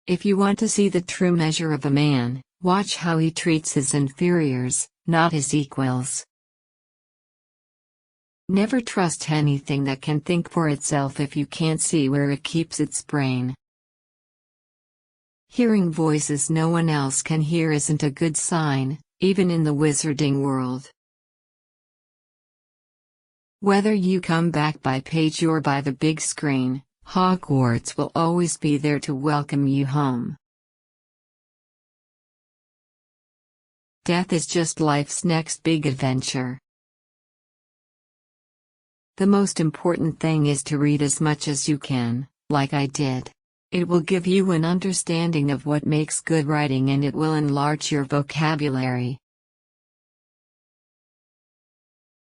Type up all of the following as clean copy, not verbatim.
If you want to see the true measure of a man, watch how he treats his inferiors, not his equals. Never trust anything that can think for itself if you can't see where it keeps its brain. Hearing voices no one else can hear isn't a good sign, even in the wizarding world. Whether you come back by page or by the big screen, Hogwarts will always be there to welcome you home. Death is just life's next big adventure. The most important thing is to read as much as you can, like I did. It will give you an understanding of what makes good writing, and it will enlarge your vocabulary.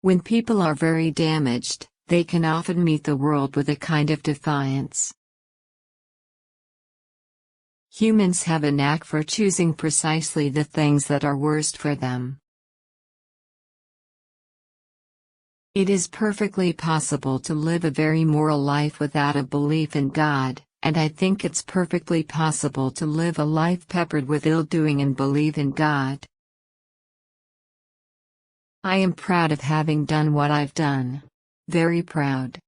When people are very damaged, they can often meet the world with a kind of defiance. Humans have a knack for choosing precisely the things that are worst for them. It is perfectly possible to live a very moral life without a belief in God, and I think it's perfectly possible to live a life peppered with ill-doing and believe in God. I am proud of having done what I've done. Very proud.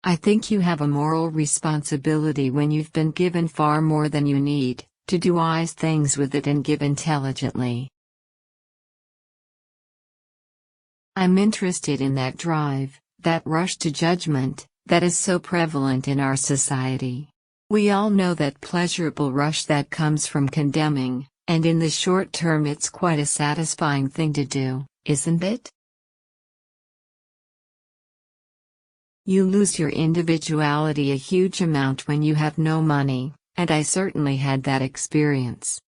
I think you have a moral responsibility when you've been given far more than you need, to do wise things with it and give intelligently. I'm interested in that drive, that rush to judgment, that is so prevalent in our society. We all know that pleasurable rush that comes from condemning, and in the short term it's quite a satisfying thing to do, isn't it? You lose your individuality a huge amount when you have no money, and I certainly had that experience.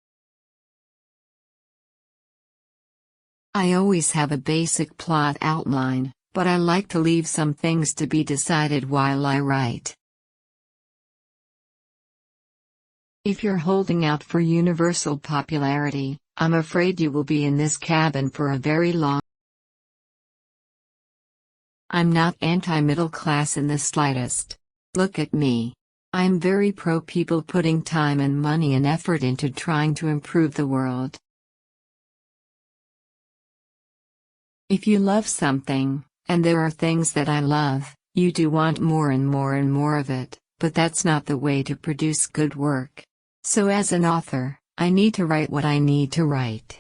I always have a basic plot outline, but I like to leave some things to be decided while I write. If you're holding out for universal popularity, I'm afraid you will be in this cabin for a very long. I'm not anti-middle class in the slightest. Look at me. I'm very pro people putting time and money and effort into trying to improve the world. If you love something, and there are things that I love, you do want more and more and more of it, but that's not the way to produce good work. So as an author, I need to write what I need to write.